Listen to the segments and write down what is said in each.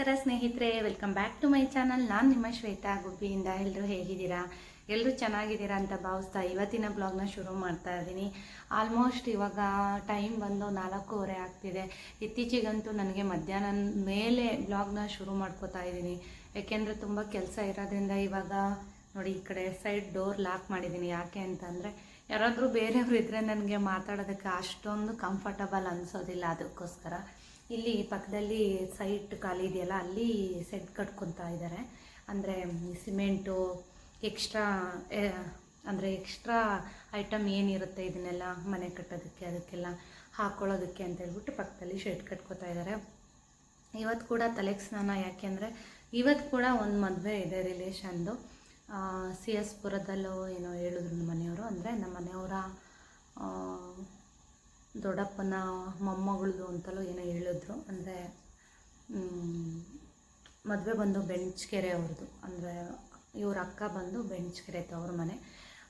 ನಮಸ್ಕಾರ ಸ್ನೇಹಿತರೆ, welcome back to my channel. ನಾನು ನಿಮ್ಮ ಶ್ವೇತಾ ಗುಬ್ಬಿಯಿಂದ. ಎಲ್ಲರೂ ಹೇಗಿದ್ದೀರಾ? ಎಲ್ಲರೂ ಚೆನ್ನಾಗಿದ್ದೀರಾ ಅಂತ ಭಾವಿಸ್ತಾ ಇವತ್ತಿನ ಬ್ಲಾಗ್ನ ಶುರು ಮಾಡ್ತಾ ಇದ್ದೀನಿ. ಆಲ್ಮೋಸ್ಟ್ ಇವಾಗ ಟೈಮ್ ಬಂದು 4:15 ಆಗ್ತಿದೆ. ಇತ್ತೀಚೆಗಂತೂ ನನಗೆ ಮಧ್ಯಾಹ್ನ ಮೇಲೆ ಬ್ಲಾಗ್ನ ಶುರು ಮಾಡ್ಕೋತಾ ಇದ್ದೀನಿ. ಯಾಕೆಂದರೆ ತುಂಬ ಕೆಲಸ ಇರೋದ್ರಿಂದ ಇವಾಗ ನೋಡಿ ಈ ಕಡೆ ಸೈಡ್ ಡೋರ್ ಲಾಕ್ ಮಾಡಿದ್ದೀನಿ. ಯಾಕೆ ಅಂತಂದರೆ ಯಾರಾದರೂ ಬೇರೆಯವರು ಇದ್ದರೆ ನನಗೆ ಮಾತಾಡೋದಕ್ಕೆ ಅಷ್ಟೊಂದು ಕಂಫರ್ಟಬಲ್ ಅನಿಸೋದಿಲ್ಲ. ಅದಕ್ಕೋಸ್ಕರ ಇಲ್ಲಿ ಪಕ್ಕದಲ್ಲಿ ಸೈಟ್ ಖಾಲಿ ಇದೆಯಲ್ಲ, ಅಲ್ಲಿ ಸೆಟ್ ಕಟ್ಕೊತಾ ಇದ್ದಾರೆ. ಅಂದರೆ ಸಿಮೆಂಟು ಎಕ್ಸ್ಟ್ರಾ ಐಟಮ್ ಏನಿರುತ್ತೆ ಇದನ್ನೆಲ್ಲ ಮನೆ ಕಟ್ಟೋದಕ್ಕೆ ಅದಕ್ಕೆಲ್ಲ ಹಾಕ್ಕೊಳ್ಳೋದಕ್ಕೆ ಅಂತ ಹೇಳ್ಬಿಟ್ಟು ಪಕ್ಕದಲ್ಲಿ ಶೆಡ್ ಕಟ್ಕೋತಾ ಇದ್ದಾರೆ. ಇವತ್ತು ಕೂಡ ತಲೆಗೆ ಸ್ನಾನ. ಯಾಕೆಂದರೆ ಇವತ್ತು ಕೂಡ ಒಂದು ಮದುವೆ ಇದೆ ರಿಲೇಷನ್ದು. CS ಪುರದಲ್ಲೋ ಏನೋ ಹೇಳಿದ್ರು ನಮ್ಮ ಮನೆಯವರು. ಅಂದರೆ ನಮ್ಮ ಮನೆಯವರ ದೊಡ್ಡಪ್ಪನ ಮೊಮ್ಮಗಳದು ಅಂತಲೂ ಏನೋ ಹೇಳಿದ್ರು. ಅಂದರೆ ಮದುವೆ ಬಂದು ಬೆಂಚ್ಕೆರೆ ಅವ್ರದ್ದು. ಅಂದರೆ ಇವ್ರ ಅಕ್ಕ ಬಂದು ಬೆಂಚ್ಕೆರೆ ಅವ್ರ ಮನೆ.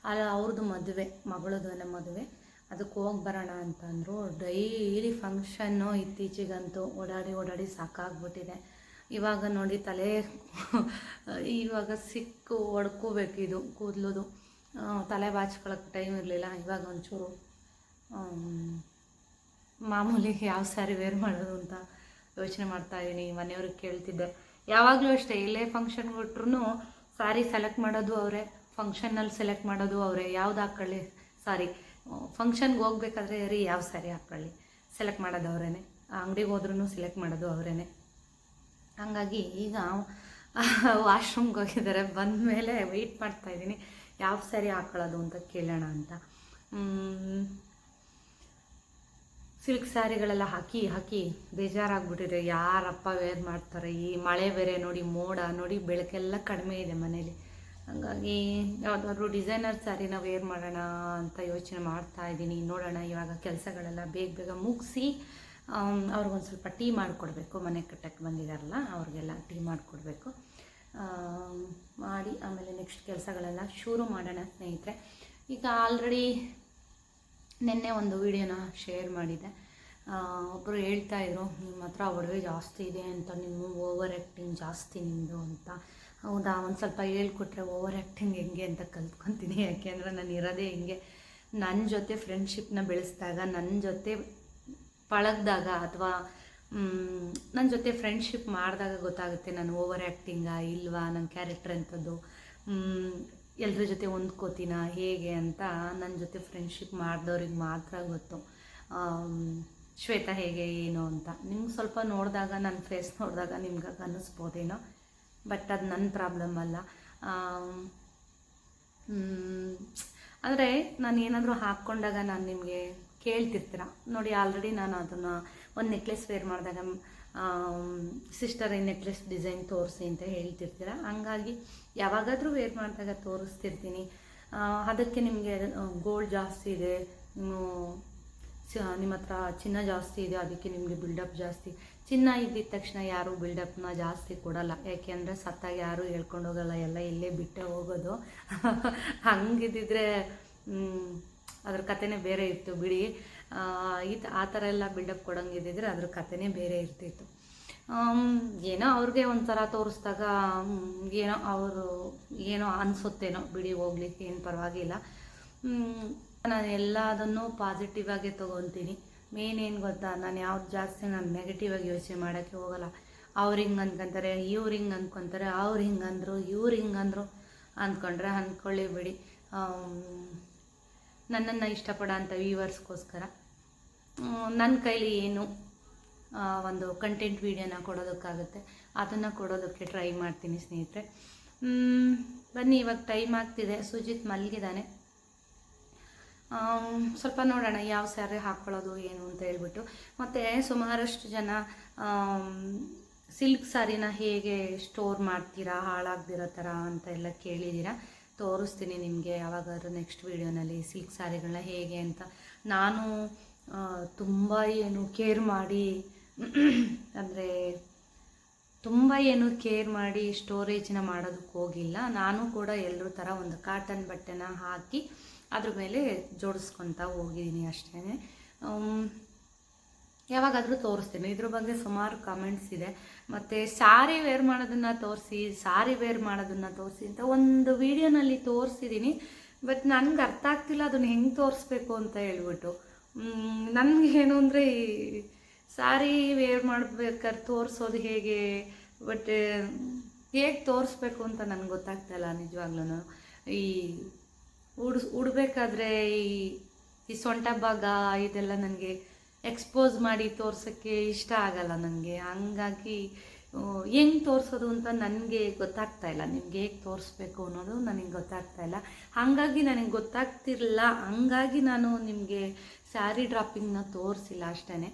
ಅಲ್ಲಿ ಅವ್ರದ್ದು ಮದುವೆ, ಮಗಳದು ಮದುವೆ. ಅದಕ್ಕೆ ಹೋಗಿ ಬರೋಣ ಅಂತಂದರು. Daily function. ಇತ್ತೀಚೆಗಂತೂ ಓಡಾಡಿ ಸಾಕಾಗ್ಬಿಟ್ಟಿದೆ. ಇವಾಗ ನೋಡಿ ಇವಾಗ ಸಿಕ್ಕು ಹೊಡ್ಕೋಬೇಕಿದು ಕೂದಲುದು. ತಲೆ ಬಾಚ್ಕೊಳ್ಳೋಕ್ಕೆ ಟೈಮ್ ಇರಲಿಲ್ಲ. ಇವಾಗ ಒಂಚೂರು ಮಾಮೂಲಿ ಯಾವ ಸ್ಯಾರಿ ವೇರ್ ಮಾಡೋದು ಅಂತ ಯೋಚನೆ ಮಾಡ್ತಾಯಿದ್ದೀನಿ. ಮನೆಯವ್ರಿಗೆ ಕೇಳ್ತಿದ್ದೆ. ಯಾವಾಗಲೂ ಅಷ್ಟೇ, ಎಲ್ಲೇ ಫಂಕ್ಷನ್ಗೆ ಕೊಟ್ರು ಸ್ಯಾರಿ ಸೆಲೆಕ್ಟ್ ಮಾಡೋದು ಅವರೇ, ಫಂಕ್ಷನ್ನಲ್ಲಿ ಸೆಲೆಕ್ಟ್ ಮಾಡೋದು ಅವರೇ. ಯಾವ್ದು ಹಾಕ್ಕೊಳ್ಳಿ ಫಂಕ್ಷನ್ಗೆ ಹೋಗ್ಬೇಕಾದ್ರೆ ಯಾವ ಸ್ಯಾರಿ ಹಾಕ್ಕೊಳ್ಳಿ ಸೆಲೆಕ್ಟ್ ಮಾಡೋದು ಅವರೇ. ಅಂಗಡಿಗೆ ಹೋದ್ರೂ ಸೆಲೆಕ್ಟ್ ಮಾಡೋದು ಅವರೇ. ಹಾಗಾಗಿ ಈಗ ವಾಶ್ರೂಮ್ಗೆ ಹೋಗಿದ್ದಾರೆ. ಬಂದ ಮೇಲೆ ವೆಯ್ಟ್ ಮಾಡ್ತಾಯಿದ್ದೀನಿ ಯಾವ ಸ್ಯಾರಿ ಹಾಕ್ಕೊಳ್ಳೋದು ಅಂತ ಕೇಳೋಣ ಅಂತ. ಸಿಲ್ಕ್ ಸ್ಯಾರಿಗಳೆಲ್ಲ ಹಾಕಿ ಬೇಜಾರಾಗ್ಬಿಟ್ಟಿದೆ. ಯಾರಪ್ಪ ವೇರ್ ಮಾಡ್ತಾರೆ? ಈ ಮಳೆ ಬೇರೆ ನೋಡಿ, ಮೋಡ ನೋಡಿ, ಬೆಳಕೆಲ್ಲ ಕಡಿಮೆ ಇದೆ ಮನೇಲಿ. ಹಾಗಾಗಿ ಯಾವುದಾದ್ರೂ ಡಿಸೈನರ್ ಸ್ಯಾರಿನ ವೇರ್ ಮಾಡೋಣ ಅಂತ ಯೋಚನೆ ಮಾಡ್ತಾಯಿದ್ದೀನಿ. ನೋಡೋಣ. ಇವಾಗ ಕೆಲಸಗಳೆಲ್ಲ ಬೇಗ ಮುಗಿಸಿ ಅವ್ರಿಗೊಂದು ಸ್ವಲ್ಪ ಟೀ ಮಾಡಿಕೊಡ್ಬೇಕು. ಮನೆ ಕಟ್ಟಕ್ಕೆ ಬಂದಿದ್ದಾರಲ್ಲ ಅವ್ರಿಗೆಲ್ಲ ಟೀ ಮಾಡಿಕೊಡ್ಬೇಕು. ಮಾಡಿ ಆಮೇಲೆ ನೆಕ್ಸ್ಟ್ ಕೆಲಸಗಳೆಲ್ಲ ಶುರು ಮಾಡೋಣ ಸ್ನೇಹಿತರೆ. ಈಗ ಆಲ್ರೆಡಿ ನಿನ್ನೆ ಒಂದು ವಿಡಿಯೋನ ಶೇರ್ ಮಾಡಿದೆ. ಒಬ್ಬರು ಹೇಳ್ತಾಯಿದ್ರು, ನಿಮ್ಮ ಹತ್ರ ಒಡವೆ ಜಾಸ್ತಿ ಇದೆ ಅಂತ, ನಿಮ್ಮ ಓವರ್ ಆ್ಯಕ್ಟಿಂಗ್ ಜಾಸ್ತಿ ನಿಮ್ಮದು ಅಂತ. ಹೌದಾ? ಒಂದು ಸ್ವಲ್ಪ ಹೇಳ್ಕೊಟ್ರೆ ಓವರ್ ಆ್ಯಕ್ಟಿಂಗ್ ಹೆಂಗೆ ಅಂತ ಕಲ್ತ್ಕೊತೀನಿ. ಯಾಕೆಂದರೆ ನಾನು ಇರೋದೇ ಹಿಂಗೆ. ನನ್ನ ಜೊತೆ ಫ್ರೆಂಡ್ಶಿಪ್ನ ಬೆಳೆಸಿದಾಗ, ನನ್ನ ಜೊತೆ ಪಳಗ್ದಾಗ, ಅಥವಾ ನನ್ನ ಜೊತೆ ಫ್ರೆಂಡ್ಶಿಪ್ ಮಾಡಿದಾಗ ಗೊತ್ತಾಗುತ್ತೆ ನಾನು ಓವರ್ ಆ್ಯಕ್ಟಿಂಗಾ ಇಲ್ವಾ, ನನ್ನ ಕ್ಯಾರೆಕ್ಟರ್ ಅಂಥದ್ದು, ಎಲ್ಲರ ಜೊತೆ ಹೊಂದ್ಕೋತೀನ ಹೇಗೆ ಅಂತ. ನನ್ನ ಜೊತೆ ಫ್ರೆಂಡ್ಶಿಪ್ ಮಾಡಿದವ್ರಿಗೆ ಮಾತ್ರ ಗೊತ್ತು ಶ್ವೇತಾ ಹೇಗೆ ಏನು ಅಂತ. ನಿಮ್ಗೆ ಸ್ವಲ್ಪ ನೋಡಿದಾಗ, ನನ್ನ ಫೇಸ್ ನೋಡಿದಾಗ ನಿಮ್ಗೆ ಅನ್ನಿಸ್ಬೋದೇನೋ, ಬಟ್ ಅದು ನನ್ನ ಪ್ರಾಬ್ಲಮ್ ಅಲ್ಲ. ಆದರೆ ನಾನು ಏನಾದರೂ ಹಾಕ್ಕೊಂಡಾಗ ನಾನು ನಿಮಗೆ ಕೇಳ್ತಿರ್ತೀರ ನೋಡಿ. ಆಲ್ರೆಡಿ ನಾನು ಅದನ್ನು ಒಂದು ನೆಕ್ಲೆಸ್ ವೇರ್ ಮಾಡಿದಾಗ ಸಿಸ್ಟರ್ ಈ ನೆಕ್ಲೆಸ್ ಡಿಸೈನ್ ತೋರಿಸಿ ಅಂತ ಹೇಳ್ತಿರ್ತೀರ. ಹಂಗಾಗಿ ಯಾವಾಗಾದರೂ ವೇರ್ ಮಾಡಿದಾಗ ತೋರಿಸ್ತಿರ್ತೀನಿ. ಅದಕ್ಕೆ ನಿಮಗೆ ಗೋಲ್ಡ್ ಜಾಸ್ತಿ ಇದೆ, ನಿಮ್ಮ ಹತ್ರ ಚಿನ್ನ ಜಾಸ್ತಿ ಇದೆ, ಅದಕ್ಕೆ ನಿಮಗೆ ಬಿಲ್ಡಪ್ ಜಾಸ್ತಿ. ಚಿನ್ನ ಇದ್ದಿದ್ದ ತಕ್ಷಣ ಯಾರೂ ಬಿಲ್ಡಪ್ನ ಜಾಸ್ತಿ ಕೊಡಲ್ಲ. ಯಾಕೆಂದರೆ ಸತ್ತಾಗ ಯಾರೂ ಹೇಳ್ಕೊಂಡು ಹೋಗಲ್ಲ, ಎಲ್ಲ ಇಲ್ಲೇ ಬಿಟ್ಟೆ ಹೋಗೋದು. ಹಂಗಿದ್ದಿದ್ರೆ ಅದ್ರ ಕಥೆನೇ ಬೇರೆ ಇತ್ತು ಬಿಡಿ. ಆ ಥರ ಎಲ್ಲ ಬಿಲ್ಡಪ್ ಕೊಡೋಂಗಿದ್ದಿದ್ರೆ ಅದ್ರ ಕಥೆನೇ ಬೇರೆ ಇರ್ತಿತ್ತು. ಏನೋ ಅವ್ರಿಗೆ ಒಂಥರ ತೋರಿಸ್ದಾಗ ಏನೋ ಅನಿಸುತ್ತೇನೋ ಬಿಡಿ, ಹೋಗ್ಲಿಕ್ಕೆ ಏನು ಪರವಾಗಿಲ್ಲ. ನಾನು ಎಲ್ಲದನ್ನು ಪಾಸಿಟಿವ್ ಆಗೇ ತೊಗೊತೀನಿ. ಮೇನ್ ಏನು ಗೊತ್ತಾ, ನಾನು ಯಾವ್ದು ಜಾಸ್ತಿ ನಾನು ನೆಗೆಟಿವ್ ಆಗಿ ಯೋಚನೆ ಮಾಡೋಕ್ಕೆ ಹೋಗಲ್ಲ. ಅವ್ರು ಹಿಂಗೆ ಅಂದ್ಕೊತಾರೆ, ಇವ್ರು ಹಿಂಗೆ ಅಂದ್ಕೊತಾರೆ, ಅವ್ರು ಹಿಂಗೆ ಅಂದರು, ಇವ್ರು ಹಿಂಗೆ ಅಂದರು ಅಂದ್ಕೊಂಡ್ರೆ ಅಂದ್ಕೊಳ್ಳಿ ಬಿಡಿ. ನನ್ನನ್ನು ಇಷ್ಟಪಡೋ ಅಂಥ ವ್ಯೂವರ್ಸ್ಗೋಸ್ಕರ ನನ್ನ ಕೈಲಿ ಏನು ಒಂದು ಕಂಟೆಂಟ್ ವೀಡಿಯೋನ ಕೊಡೋದಕ್ಕಾಗುತ್ತೆ ಅದನ್ನು ಕೊಡೋದಕ್ಕೆ ಟ್ರೈ ಮಾಡ್ತೀನಿ ಸ್ನೇಹಿತರೆ. ಬನ್ನಿ, ಇವಾಗ ಟೈಮ್ ಆಗ್ತಿದೆ. ಸುಜಿತ್ ಮಲಗಿದ್ದಾನೆ. ಸ್ವಲ್ಪ ನೋಡೋಣ ಯಾವ ಸ್ಯಾರಿ ಹಾಕ್ಕೊಳ್ಳೋದು ಏನು ಅಂತ ಹೇಳ್ಬಿಟ್ಟು. ಮತ್ತು ಸುಮಾರಷ್ಟು ಜನ ಸಿಲ್ಕ್ ಸ್ಯಾರಿನ ಹೇಗೆ ಸ್ಟೋರ್ ಮಾಡ್ತೀರಾ ಹಾಳಾಗ್ದಿರೋ ಥರ ಅಂತ ಎಲ್ಲ ಕೇಳಿದ್ದೀರಾ. ತೋರಿಸ್ತೀನಿ ನಿಮಗೆ ಯಾವಾಗಾದ್ರೂ ನೆಕ್ಸ್ಟ್ ವೀಡಿಯೋನಲ್ಲಿ ಸಿಲ್ಕ್ ಸ್ಯಾರಿಗಳನ್ನ ಹೇಗೆ ಅಂತ. ನಾನು ತುಂಬ ಏನು ಕೇರ್ ಮಾಡಿ ಅಂದರೆ ಸ್ಟೋರೇಜ್ನ ಮಾಡೋದಕ್ಕೆ ಹೋಗಿಲ್ಲ. ನಾನು ಕೂಡ ಎಲ್ಲರ ಥರ ಒಂದು ಕಾಟನ್ ಬಟ್ಟೆನ ಹಾಕಿ ಅದ್ರ ಮೇಲೆ ಜೋಡಿಸ್ಕೊತಾ ಹೋಗಿದ್ದೀನಿ ಅಷ್ಟೇ. ಯಾವಾಗಾದರೂ ತೋರಿಸ್ತೀನಿ. ಇದ್ರ ಬಗ್ಗೆ ಸುಮಾರು ಕಮೆಂಟ್ಸ್ ಇದೆ. ಮತ್ತು ಸಾರಿ ವೇರ್ ಮಾಡೋದನ್ನು ತೋರಿಸಿ, ಸಾರಿ ವೇರ್ ಮಾಡೋದನ್ನು ತೋರಿಸಿ ಅಂತ ಒಂದು ವಿಡಿಯೋನಲ್ಲಿ ತೋರಿಸಿದ್ದೀನಿ. ಬಟ್ ನನಗೆ ಅರ್ಥ ಆಗ್ತಿಲ್ಲ ಅದನ್ನು ಹೆಂಗೆ ತೋರಿಸ್ಬೇಕು ಅಂತ ಹೇಳ್ಬಿಟ್ಟು. ನನಗೇನು ಅಂದರೆ ಈ ಸಾರಿ ವೇರ್ ಮಾಡ್ಬೇಕಾದ್ರೆ ತೋರಿಸೋದು ಹೇಗೆ, ಬಟ್ ಹೇಗೆ ತೋರಿಸ್ಬೇಕು ಅಂತ ನನಗೆ ಗೊತ್ತಾಗ್ತಾಯಿಲ್ಲ ನಿಜವಾಗ್ಲೂ. ಈ ಉಡಬೇಕಾದ್ರೆ ಈ ಸೊಂಟ ಭಾಗ ಇದೆಲ್ಲ ನನಗೆ ಎಕ್ಸ್ಪೋಸ್ ಮಾಡಿ ತೋರ್ಸೋಕ್ಕೆ ಇಷ್ಟ ಆಗಲ್ಲ ನನಗೆ. ಹಂಗಾಗಿ ಹೆಂಗೆ ತೋರಿಸೋದು ಅಂತ ನನಗೆ ಗೊತ್ತಾಗ್ತಾಯಿಲ್ಲ. ನಿಮ್ಗೆ ಹೇಗೆ ತೋರಿಸ್ಬೇಕು ಅನ್ನೋದು ನನಗೆ ಗೊತ್ತಾಗ್ತಾಯಿಲ್ಲ. ಹಾಗಾಗಿ ನನಗೆ ಗೊತ್ತಾಗ್ತಿರಲಿಲ್ಲ. ಹಂಗಾಗಿ ನಾನು ನಿಮಗೆ ಸ್ಯಾರಿ ಡ್ರಾಪಿಂಗ್ನ ತೋರಿಸಿಲ್ಲ ಅಷ್ಟೇ.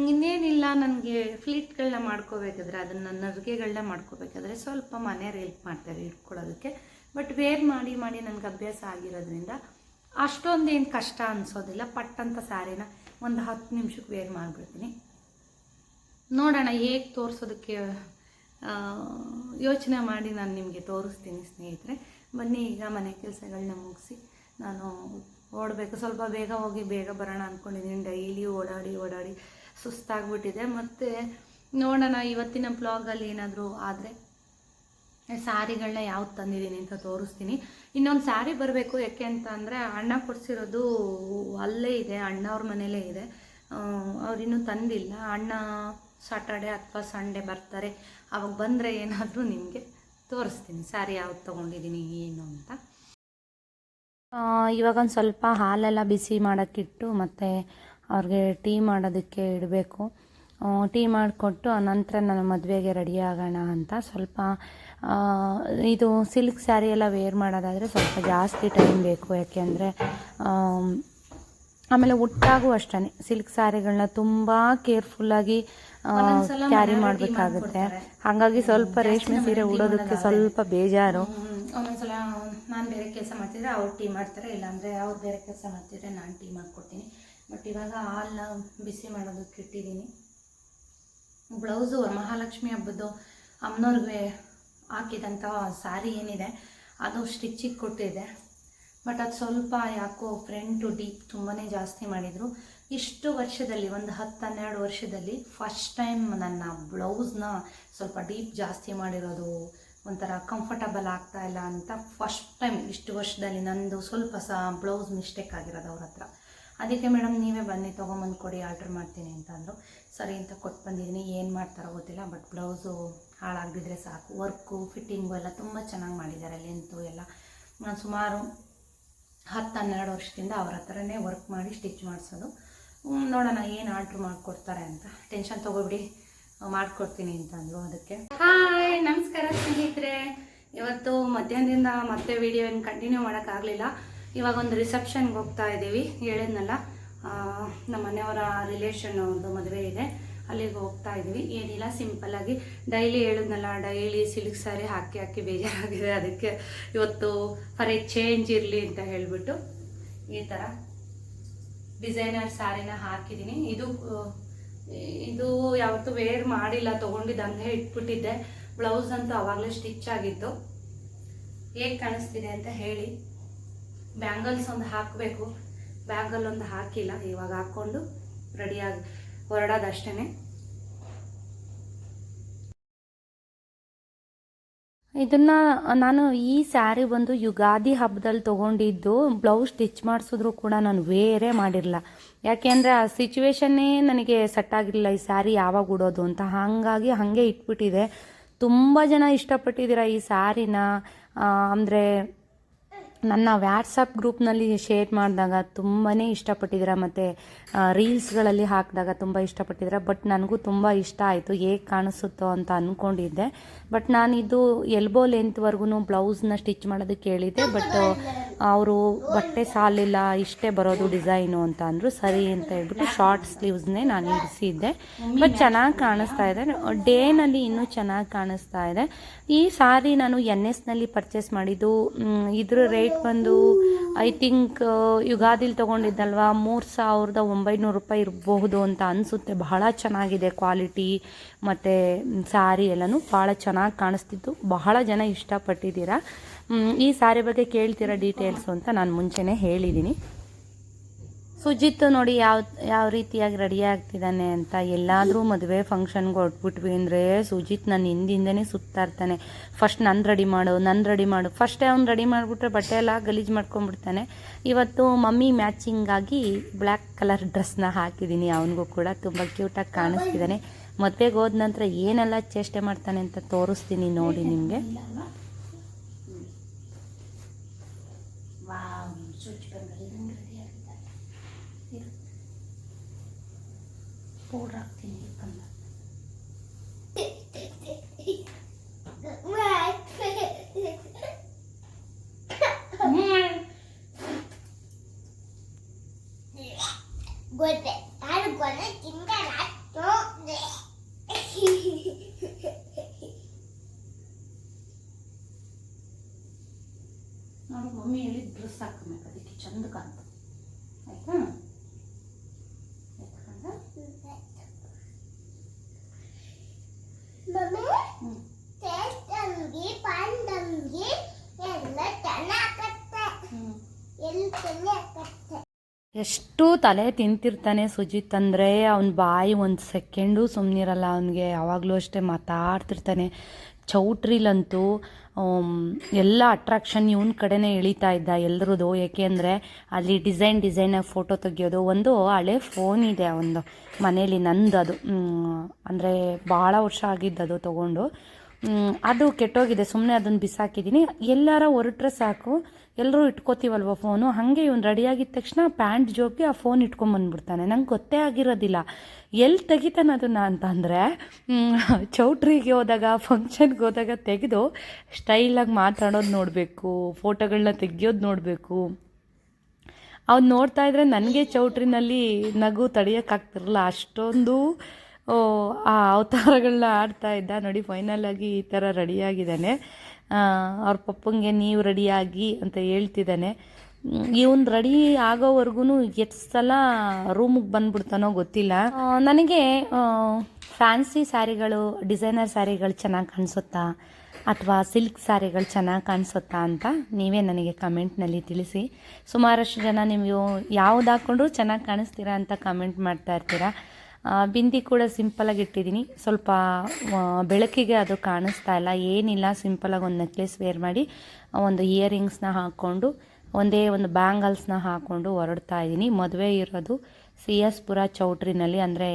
ಇನ್ನೇನಿಲ್ಲ, ನನಗೆ ಫ್ಲೀಟ್ಗಳನ್ನ ಮಾಡ್ಕೋಬೇಕಾದ್ರೆ, ಅದನ್ನು ನರಿಗೆಗಳನ್ನ ಮಾಡ್ಕೋಬೇಕಾದ್ರೆ ಸ್ವಲ್ಪ ಮನೆಯವ್ರು ಹೆಲ್ಪ್ ಮಾಡ್ತಾರೆ ಇಟ್ಕೊಳ್ಳೋದಕ್ಕೆ. ಬಟ್ ವೇರ್ ಮಾಡಿ ಮಾಡಿ ನನಗೆ ಅಭ್ಯಾಸ ಆಗಿರೋದ್ರಿಂದ ಅಷ್ಟೊಂದೇನು ಕಷ್ಟ ಅನಿಸೋದಿಲ್ಲ. ಪಟ್ಟಂಥ ಸ್ಯಾರಿನ ಒಂದು 10 ನಿಮಿಷಕ್ಕೆ ವೇರ್ ಮಾಡಿಬಿಡ್ತೀನಿ. ನೋಡೋಣ ಹೇಗೆ ತೋರಿಸೋದಕ್ಕೆ ಯೋಚನೆ ಮಾಡಿ ನಾನು ನಿಮಗೆ ತೋರಿಸ್ತೀನಿ ಸ್ನೇಹಿತರೆ. ಬನ್ನಿ, ಈಗ ಮನೆ ಕೆಲಸಗಳನ್ನ ಮುಗಿಸಿ ನಾನು ಓಡಬೇಕು. ಸ್ವಲ್ಪ ಬೇಗ ಹೋಗಿ ಬೇಗ ಬರೋಣ ಅಂದ್ಕೊಂಡಿದ್ದೀನಿ. ಡೈಲಿ ಓಡಾಡಿ ಸುಸ್ತಾಗ್ಬಿಟ್ಟಿದೆ. ಮತ್ತು ನೋಡೋಣ ಇವತ್ತಿನ ಬ್ಲಾಗಲ್ಲಿ ಏನಾದರೂ ಆದರೆ ಸ್ಯಾರಿಗಳನ್ನ ಯಾವ್ದು ತಂದಿದ್ದೀನಿ ಅಂತ ತೋರಿಸ್ತೀನಿ. ಇನ್ನೊಂದು ಸ್ಯಾರಿ ಬರಬೇಕು. ಯಾಕೆ ಅಂತ ಅಂದರೆ ಅಣ್ಣ ಕೊಡಿಸಿರೋದು ಅಲ್ಲೇ ಇದೆ, ಅಣ್ಣವ್ರ ಮನೇಲೇ ಇದೆ. ಅವ್ರಿನ್ನೂ ತಂದಿಲ್ಲ. ಅಣ್ಣ ಸಾಟರ್ಡೆ ಅಥವಾ ಸಂಡೇ ಬರ್ತಾರೆ. ಅವಾಗ ಬಂದರೆ ಏನಾದರೂ ನಿಮಗೆ ತೋರಿಸ್ತೀನಿ ಸ್ಯಾರಿ ಯಾವ್ದು ತೊಗೊಂಡಿದ್ದೀನಿ ಏನು ಅಂತ. ಇವಾಗ ಒಂದು ಸ್ವಲ್ಪ ಹಾಲೆಲ್ಲ ಬಿಸಿ ಮಾಡೋಕ್ಕಿಟ್ಟು ಮತ್ತು ಅವ್ರಿಗೆ ಟೀ ಮಾಡೋದಕ್ಕೆ ಇಡಬೇಕು. ಟೀ ಮಾಡಿಕೊಟ್ಟು ನಂತರ ನಾನು ಮದುವೆಗೆ ರೆಡಿ ಆಗೋಣ ಅಂತ. ಸ್ವಲ್ಪ ಇದು ಸಿಲ್ಕ್ ಸ್ಯಾರಿ ಎಲ್ಲ ವೇರ್ ಮಾಡೋದಾದರೆ ಸ್ವಲ್ಪ ಜಾಸ್ತಿ ಟೈಮ್ ಬೇಕು. ಯಾಕೆಂದರೆ ಆಮೇಲೆ ಉಟ್ಟಾಗೂ ಅಷ್ಟೇ ಸಿಲ್ಕ್ ಸ್ಯಾರಿಗಳನ್ನ ತುಂಬ ಕೇರ್ಫುಲ್ಲಾಗಿ ಕ್ಯಾರಿ ಮಾಡಬೇಕಾಗುತ್ತೆ. ಹಾಗಾಗಿ ಸ್ವಲ್ಪ ರೇಷ್ಮೆ ಸೀರೆ ಉಡೋದಕ್ಕೆ ಸ್ವಲ್ಪ ಬೇಜಾರು. ಒಂದೊಂದ್ಸಲ ನಾನು ಬೇರೆ ಕೆಲಸ ಮಾಡ್ತಿದ್ರೆ ಅವ್ರು ಟೀ ಮಾಡ್ತಾರೆ, ಇಲ್ಲಾಂದರೆ ಅವ್ರು ಬೇರೆ ಕೆಲಸ ಮಾಡ್ತಿದ್ರೆ ನಾನು ಟೀ ಮಾಡಿಕೊಡ್ತೀನಿ. ಬಟ್ ಇವಾಗ ಹಾಲನ್ನ ಬಿಸಿ ಮಾಡೋದಕ್ಕೆ ಇಟ್ಟಿದ್ದೀನಿ. ಬ್ಲೌಸು ಮಹಾಲಕ್ಷ್ಮಿ ಹಬ್ಬದ್ದು ಅಮ್ಮನವ್ರಿಗೆ ಹಾಕಿದಂಥ ಸ್ಯಾರಿ ಏನಿದೆ ಅದು ಸ್ಟಿಚ್ಚಿಗೆ ಕೊಟ್ಟಿದೆ. ಬಟ್ ಅದು ಸ್ವಲ್ಪ ಯಾಕೋ ಫ್ರಂಟು ಡೀಪ್ ತುಂಬಾ ಜಾಸ್ತಿ ಮಾಡಿದರು. ಇಷ್ಟು ವರ್ಷದಲ್ಲಿ ಒಂದು 10-12 ವರ್ಷದಲ್ಲಿ ಫಸ್ಟ್ ಟೈಮ್ ನನ್ನ ಬ್ಲೌಸ್ನ ಸ್ವಲ್ಪ ಡೀಪ್ ಜಾಸ್ತಿ ಮಾಡಿರೋದು, ಒಂಥರ ಕಂಫರ್ಟಬಲ್ ಆಗ್ತಾಯಿಲ್ಲ ಅಂತ ಫಸ್ಟ್ ಟೈಮ್ ಇಷ್ಟು ವರ್ಷದಲ್ಲಿ ನಂದು ಸ್ವಲ್ಪ ಬ್ಲೌಸ್ ಮಿಸ್ಟೇಕ್ ಆಗಿರೋದು ಅವ್ರ ಹತ್ರ. ಅದಕ್ಕೆ ಮೇಡಮ್ ನೀವೇ ಬನ್ನಿ ತೊಗೊಂಬಂದು ಕೊಡಿ, ಆರ್ಡ್ರ್ ಮಾಡ್ತೀನಿ ಅಂತಂದರು. ಸರಿ ಅಂತ ಕೊಟ್ಟು ಬಂದಿದ್ದೀನಿ. ಏನು ಮಾಡ್ತಾರೋ ಗೊತ್ತಿಲ್ಲ, ಬಟ್ ಬ್ಲೌಸು ಹಾಳಾಗದಿದ್ರೆ ಸಾಕು. ವರ್ಕು ಫಿಟ್ಟಿಂಗು ಎಲ್ಲ ತುಂಬ ಚೆನ್ನಾಗಿ ಮಾಡಿದ್ದಾರೆ. ಲೆಂತು ಎಲ್ಲ ನಾನು ಸುಮಾರು 10-12 ವರ್ಷದಿಂದ ಅವ್ರ ಹತ್ರನೇ ವರ್ಕ್ ಮಾಡಿ ಸ್ಟಿಚ್ ಮಾಡಿಸೋದು. ನೋಡೋಣ ಏನು ಆರ್ಡ್ರ್ ಮಾಡಿಕೊಡ್ತಾರೆ ಅಂತ. ಟೆನ್ಷನ್ ತೊಗೊಬಿಡಿ, ಮಾಡಿಕೊಡ್ತೀನಿ ಅಂತಂದರು. ಅದಕ್ಕೆ ಹಾಯ್, ನಮಸ್ಕಾರ ಸ್ನೇಹಿತರೆ. ಇವತ್ತು ಮಧ್ಯಾಹ್ನದಿಂದ ಮತ್ತೆ ವಿಡಿಯೋ ಏನು ಕಂಟಿನ್ಯೂ ಮಾಡೋಕ್ಕಾಗಲಿಲ್ಲ. ಇವಾಗ ಒಂದು ರಿಸೆಪ್ಷನ್ಗೆ ಹೋಗ್ತಾ ಇದ್ದೀವಿ. ಹೇಳಿದ್ನಲ್ಲ, ನಮ್ಮ ಮನೆಯವರ ರಿಲೇಷನ್ ಒಂದು ಮದುವೆ ಇದೆ, ಅಲ್ಲಿಗೆ ಹೋಗ್ತಾ ಇದ್ದೀವಿ. ಏನಿಲ್ಲ, ಸಿಂಪಲ್ಲಾಗಿ ಡೈಲಿ ಹೇಳಿದ್ನಲ್ಲ, ಡೈಲಿ ಸಿಲ್ಕ್ ಸ್ಯಾರಿ ಹಾಕಿ ಬೇಜಾರಾಗಿದೆ. ಅದಕ್ಕೆ ಇವತ್ತು ಫಾರ್ ಎ ಚೇಂಜ್ ಇರಲಿ ಅಂತ ಹೇಳಿಬಿಟ್ಟು ಈ ಥರ ಡಿಸೈನರ್ ಸ್ಯಾರಿನ ಹಾಕಿದ್ದೀನಿ. ಇದು ಯಾವತ್ತೂ ವೇರ್ ಮಾಡಿಲ್ಲ, ತೊಗೊಂಡಿದ್ದು ಹಂಗೆ ಇಟ್ಬಿಟ್ಟಿದ್ದೆ. ಬ್ಲೌಸ್ ಅಂತೂ ಆವಾಗಲೇ ಸ್ಟಿಚ್ ಆಗಿತ್ತು. ಹೇಗೆ ಕಾಣಿಸ್ತಿದೆ ಅಂತ ಹೇಳಿ. ಬ್ಯಾಂಗಲ್ಸ್ ಒಂದು ಹಾಕಬೇಕು, ಬ್ಯಾಂಗಲ್ ಒಂದು ಹಾಕಿಲ್ಲ. ಇವಾಗ ಹಾಕ್ಕೊಂಡು ರೆಡಿಯಾಗಿ ಹೊರಡೋದಷ್ಟೇ. ಇದನ್ನು ನಾನು ಈ ಸ್ಯಾರಿ ಬಂದು ಯುಗಾದಿ ಹಬ್ಬದಲ್ಲಿ ತೊಗೊಂಡಿದ್ದು. ಬ್ಲೌಸ್ ಸ್ಟಿಚ್ ಮಾಡಿಸಿದ್ರು ಕೂಡ ನಾನು ವೇರೇ ಮಾಡಿರಲಿಲ್ಲ. ಯಾಕೆಂದರೆ ಆ ಸಿಚುವೇಶನ್ನೇ ನನಗೆ ಸೆಟ್ ಆಗಿರಲಿಲ್ಲ, ಈ ಸ್ಯಾರಿ ಯಾವಾಗ ಉಡೋದು ಅಂತ. ಹಾಗಾಗಿ ಹಾಗೆ ಇಟ್ಬಿಟ್ಟಿದೆ. ತುಂಬ ಜನ ಇಷ್ಟಪಟ್ಟಿದ್ದೀರ ಈ ಸ್ಯಾರಿನ. ಅಂದರೆ ನನ್ನ ವ್ಯಾಟ್ಸಪ್ ಗ್ರೂಪ್ನಲ್ಲಿ ಶೇರ್ ಮಾಡಿದಾಗ ತುಂಬಾ ಇಷ್ಟಪಟ್ಟಿದ್ದೀರ, ಮತ್ತು ರೀಲ್ಸ್ಗಳಲ್ಲಿ ಹಾಕಿದಾಗ ತುಂಬ ಇಷ್ಟಪಟ್ಟಿದ್ದೀರ. ಬಟ್ ನನಗೂ ತುಂಬ ಇಷ್ಟ ಆಯಿತು. ಹೇಗೆ ಕಾಣಿಸುತ್ತೋ ಅಂತ ಅಂದ್ಕೊಂಡಿದ್ದೆ. ಬಟ್ ನಾನಿದು ಎಲ್ಬೋ ಲೆಂತ್ವರೆಗೂ ಬ್ಲೌಸ್ನ ಸ್ಟಿಚ್ ಮಾಡೋದಕ್ಕೆ ಹೇಳಿದ್ದೆ. ಬಟ್ ಅವರು ಬಟ್ಟೆ ಸಾಲಿಲ್ಲ, ಇಷ್ಟೇ ಬರೋದು ಡಿಸೈನು ಅಂತ ಅಂದರು. ಸರಿ ಅಂತ ಹೇಳ್ಬಿಟ್ಟು ಶಾರ್ಟ್ ಸ್ಲೀವ್ಸ್ನೇ ನಾನು ಇಡಿಸಿದ್ದೆ. ಬಟ್ ಚೆನ್ನಾಗಿ ಕಾಣಿಸ್ತಾ ಇದೆ, ಡೇನಲ್ಲಿ ಇನ್ನೂ ಚೆನ್ನಾಗಿ ಕಾಣಿಸ್ತಾ ಇದೆ. ಈ ಸಾರಿ ನಾನು NSನಲ್ಲಿ ಪರ್ಚೇಸ್ ಮಾಡಿದ್ದು. ಇದ್ರ ರೇಟ್ ಬಂದು ಐ ಥಿಂಕ್ ಯುಗಾದಿಲಿ ತೊಗೊಂಡಿದ್ದಲ್ವ, 3900 ರೂಪಾಯಿ ಇರಬಹುದು ಅಂತ ಅನಿಸುತ್ತೆ. ಬಹಳ ಚೆನ್ನಾಗಿದೆ ಕ್ವಾಲಿಟಿ, ಮತ್ತು ಸ್ಯಾರಿ ಎಲ್ಲನೂ ಭಾಳ ಚೆನ್ನಾಗಿ ಕಾಣಿಸ್ತಿತ್ತು. ಬಹಳ ಜನ ಇಷ್ಟಪಟ್ಟಿದ್ದೀರಾ. ಈ ಸ್ಯಾರಿ ಬಗ್ಗೆ ಕೇಳ್ತೀರಾ ಡೀಟೇಲ್ಸು ಅಂತ ನಾನು ಮುಂಚೆನೇ ಹೇಳಿದ್ದೀನಿ. ಸುಜಿತ್ ನೋಡಿ ಯಾವ ರೀತಿಯಾಗಿ ರೆಡಿ ಆಗ್ತಿದ್ದಾನೆ ಅಂತ. ಎಲ್ಲಾದರೂ ಮದುವೆ ಫಂಕ್ಷನ್ಗೆ ಹೊಟ್ಬಿಟ್ವಿ ಅಂದರೆ ಸುಜಿತ್ ನನ್ನ ಹಿಂದಿಂದನೇ ಸುತ್ತಾ ಇರ್ತಾನೆ. ಫಸ್ಟ್ ನನ್ನ ರೆಡಿ ಮಾಡು ಫಸ್ಟೇ ಅವ್ನು ರೆಡಿ ಮಾಡಿಬಿಟ್ರೆ ಬಟ್ಟೆ ಎಲ್ಲ ಗಲೀಜು ಮಾಡ್ಕೊಂಡ್ಬಿಡ್ತಾನೆ. ಇವತ್ತು ಮಮ್ಮಿ ಮ್ಯಾಚಿಂಗಾಗಿ ಬ್ಲ್ಯಾಕ್ ಕಲರ್ ಡ್ರೆಸ್ನ ಹಾಕಿದ್ದೀನಿ. ಅವನಿಗೂ ಕೂಡ ತುಂಬ ಕ್ಯೂಟಾಗಿ ಕಾಣಿಸ್ತಿದ್ದಾನೆ. ಮದುವೆಗೆ ಹೋದ ನಂತರ ಏನೆಲ್ಲ ಚೇಷ್ಟೆ ಮಾಡ್ತಾನೆ ಅಂತ ತೋರಿಸ್ತೀನಿ ನೋಡಿ ನಿಮಗೆ. ಪೌಡ್ರ್ ಹಾಕ್ತೀನಿ ನೋಡು ಮಮ್ಮಿ ಹೇಳಿದ ಡ್ರೆಸ್ ಹಾಕಬೇಕು, ಅದಕ್ಕೆ ಚಂದ ಕಾಣ್ತ ಆಯ್ತಾ. ಎಷ್ಟು ತಲೆ ತಿಂತಿರ್ತಾನೆ ಸುಜಿತ್ ಅಂದರೆ. ಅವನ ಬಾಯಿ ಒಂದು ಸೆಕೆಂಡು ಸುಮ್ಮನಿರಲ್ಲ ಅವನಿಗೆ. ಯಾವಾಗಲೂ ಅಷ್ಟೇ ಮಾತಾಡ್ತಿರ್ತಾನೆ. ಚೌಟ್ರಿಲಂತೂ ಎಲ್ಲ ಅಟ್ರಾಕ್ಷನ್ ಇವನ ಕಡೆನೇ ಎಳಿತಾ ಇದ್ದ ಎಲ್ರದ್ದು. ಏಕೆಂದರೆ ಅಲ್ಲಿ ಡಿಸೈನಾಗಿ ಫೋಟೋ ತೆಗಿಯೋದು. ಒಂದು ಹಳೆ ಫೋನ್ ಇದೆ ಅವನದು ಮನೇಲಿ, ನಂದು ಅದು. ಅಂದರೆ ಭಾಳ ವರ್ಷ ಆಗಿದ್ದದು ತೊಗೊಂಡು. ಅದು ಕೆಟ್ಟೋಗಿದೆ, ಸುಮ್ಮನೆ ಅದನ್ನು ಬಿಸಾಕಿದ್ದೀನಿ. ಎಲ್ಲಾರ ಹೊರಟ್ರೆ ಸಾಕು, ಎಲ್ಲರೂ ಇಟ್ಕೋತೀವಲ್ವ ಫೋನು. ಹಾಗೆ ಇವನು ರೆಡಿಯಾಗಿದ್ದ ತಕ್ಷಣ ಪ್ಯಾಂಟ್ ಜೋಬ್ಗೆ ಆ ಫೋನ್ ಇಟ್ಕೊಂಬಂದ್ಬಿಡ್ತಾನೆ. ನಂಗೆ ಗೊತ್ತೇ ಆಗಿರೋದಿಲ್ಲ ಎಲ್ಲಿ ತೆಗಿತಾನೆ ಅದನ್ನು ಅಂತಂದರೆ. ಚೌಟ್ರಿಗೆ ಹೋದಾಗ, ಫಂಕ್ಷನ್ಗೆ ಹೋದಾಗ ತೆಗೆದು ಸ್ಟೈಲಾಗಿ ಮಾತಾಡೋದು ನೋಡಬೇಕು, ಫೋಟೋಗಳನ್ನ ತೆಗಿಯೋದು ನೋಡಬೇಕು. ಅವ್ನು ನೋಡ್ತಾ ಇದ್ರೆ ನನಗೆ ಚೌಟ್ರಿನಲ್ಲಿ ನಗು ತಡೆಯೋಕ್ಕಾಗ್ತಿರಲ್ಲ. ಅಷ್ಟೊಂದು ಆ ಅವತಾರಗಳನ್ನ ಆಡ್ತಾ ಇದ್ದ. ನೋಡಿ ಫೈನಲಾಗಿ ಈ ಥರ ರೆಡಿಯಾಗಿದ್ದಾನೆ. ಅವ್ರ ಪಪ್ಪಂಗೆ ನೀವು ರೆಡಿಯಾಗಿ ಅಂತ ಹೇಳ್ತಿದ್ದಾನೆ. ಇವನು ರೆಡಿ ಆಗೋವರೆಗೂ ಎಷ್ಟು ಸಲ ರೂಮಿಗೆ ಬಂದುಬಿಡ್ತಾನೋ ಗೊತ್ತಿಲ್ಲ. ನನಗೆ ಫ್ಯಾನ್ಸಿ ಸ್ಯಾರಿಗಳು, ಡಿಸೈನರ್ ಸ್ಯಾರಿಗಳು ಚೆನ್ನಾಗಿ ಕಾಣಿಸುತ್ತಾ ಅಥವಾ ಸಿಲ್ಕ್ ಸ್ಯಾರಿಗಳು ಚೆನ್ನಾಗಿ ಕಾಣಿಸುತ್ತಾ ಅಂತ ನೀವೇ ನನಗೆ ಕಮೆಂಟ್ನಲ್ಲಿ ತಿಳಿಸಿ. ಸುಮಾರಷ್ಟು ಜನ ನೀವು ಯಾವ್ದು ಹಾಕ್ಕೊಂಡ್ರೂ ಚೆನ್ನಾಗಿ ಕಾಣಿಸ್ತೀರಾ ಅಂತ ಕಮೆಂಟ್ ಮಾಡ್ತಾ ಇರ್ತೀರಾ. ಬಿಂದಿ ಕೂಡ ಸಿಂಪಲಾಗಿ ಇಟ್ಟಿದ್ದೀನಿ. ಸ್ವಲ್ಪ ಬೆಳಕಿಗೆ ಅದು ಕಾಣಿಸ್ತಾ ಇಲ್ಲ. ಏನಿಲ್ಲ, ಸಿಂಪಲಾಗಿ ಒಂದು ನೆಕ್ಲೆಸ್ ವೇರ್ ಮಾಡಿ, ಒಂದು ಇಯರಿಂಗ್ಸ್ನ ಹಾಕ್ಕೊಂಡು, ಒಂದೇ ಒಂದು ಬ್ಯಾಂಗಲ್ಸ್ನ ಹಾಕ್ಕೊಂಡು ಹೊರಡ್ತಾ ಇದ್ದೀನಿ. ಮದುವೆ ಇರೋದು CS ಪುರ ಚೌಟ್ರಿನಲ್ಲಿ, ಅಂದರೆ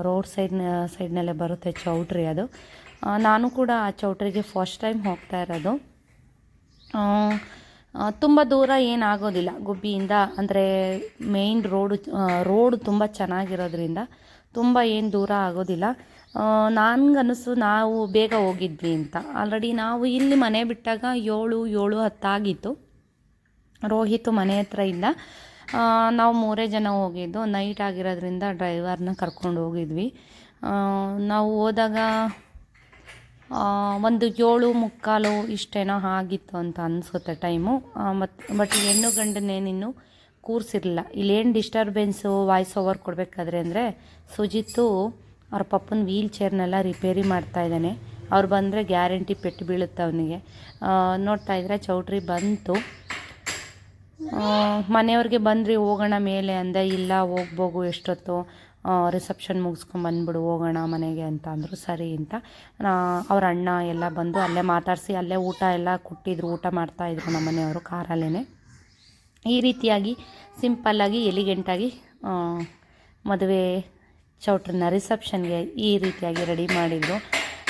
ರೋಡ್ ಸೈಡ್ನಲ್ಲೇ ಬರುತ್ತೆ ಚೌಟ್ರಿ ಅದು. ನಾನು ಕೂಡ ಆ ಚೌಟ್ರಿಗೆ ಫಸ್ಟ್ ಟೈಮ್ ಹೋಗ್ತಾ ಇರೋದು. ತುಂಬ ದೂರ ಏನಾಗೋದಿಲ್ಲ ಗುಬ್ಬಿಯಿಂದ. ಅಂದರೆ ಮೇಯ್ನ್ ರೋಡು ತುಂಬ ಚೆನ್ನಾಗಿರೋದ್ರಿಂದ ತುಂಬ ಏನು ದೂರ ಆಗೋದಿಲ್ಲ. ನನಗನ್ನಿಸು ನಾವು ಬೇಗ ಹೋಗಿದ್ವಿ ಅಂತ. ಆಲ್ರೆಡಿ ನಾವು ಇಲ್ಲಿ ಮನೆ ಬಿಟ್ಟಾಗ 7:10 ಆಗಿತ್ತು. ರೋಹಿತ್ ಮನೆ ಹತ್ರ ಇದ್ದ. ನಾವು 3 ಜನ ಹೋಗಿದ್ದು. ನೈಟ್ ಆಗಿರೋದ್ರಿಂದ ಡ್ರೈವರ್ನ ಕರ್ಕೊಂಡು ಹೋಗಿದ್ವಿ. ನಾವು ಹೋದಾಗ ಒಂದು 7:45 ಇಷ್ಟೇನೋ ಆಗಿತ್ತು ಅಂತ ಅನಿಸುತ್ತೆ ಟೈಮು. ಬಟ್ ಹೆಣ್ಣು ಗಂಡನೇನಿನ್ನು ಕೂರಿಸಿರಲಿಲ್ಲ. ಇಲ್ಲೇನು ಡಿಸ್ಟರ್ಬೆನ್ಸು ವಾಯ್ಸ್ ಓವರ್ ಕೊಡಬೇಕಾದ್ರೆ ಅಂದರೆ, ಸುಜಿತ್ತು ಅವ್ರ ಪಪ್ಪನ ವೀಲ್ ಚೇರ್ನೆಲ್ಲ ರಿಪೇರಿ ಮಾಡ್ತಾಯಿದ್ದಾನೆ. ಅವ್ರು ಬಂದರೆ ಗ್ಯಾರಂಟಿ ಪೆಟ್ಟು ಬೀಳುತ್ತೆ ಅವನಿಗೆ. ನೋಡ್ತಾ ಇದ್ರೆ ಚೌಟ್ರಿ ಬಂತು. ಮನೆಯವ್ರಿಗೆ ಬಂದ್ರಿ ಹೋಗೋಣ ಮೇಲೆ ಅಂದೆ. ಇಲ್ಲ ಹೋಗ್ಬೋಗು, ಎಷ್ಟೊತ್ತು ರಿಸೆಪ್ಷನ್ ಮುಗಿಸ್ಕೊಂಡು ಬಂದ್ಬಿಡು, ಹೋಗೋಣ ಮನೆಗೆ ಅಂತ ಅಂದರು. ಸರಿ ಅಂತ ಅವ್ರ ಅಣ್ಣ ಎಲ್ಲ ಬಂದು ಅಲ್ಲೇ ಮಾತಾಡಿಸಿ ಅಲ್ಲೇ ಊಟ ಎಲ್ಲ ಕೊಟ್ಟಿದ್ರು. ಊಟ ಮಾಡ್ತಾಯಿದ್ರು ನಮ್ಮ ಮನೆಯವರು ಕಾರಲ್ಲೇ. ಈ ರೀತಿಯಾಗಿ ಸಿಂಪಲ್ಲಾಗಿ ಎಲಿಗೆಂಟಾಗಿ ಮದುವೆ ಚೌಟ್ರಿನ ರಿಸೆಪ್ಷನ್ಗೆ ಈ ರೀತಿಯಾಗಿ ರೆಡಿ ಮಾಡಿದ್ರು.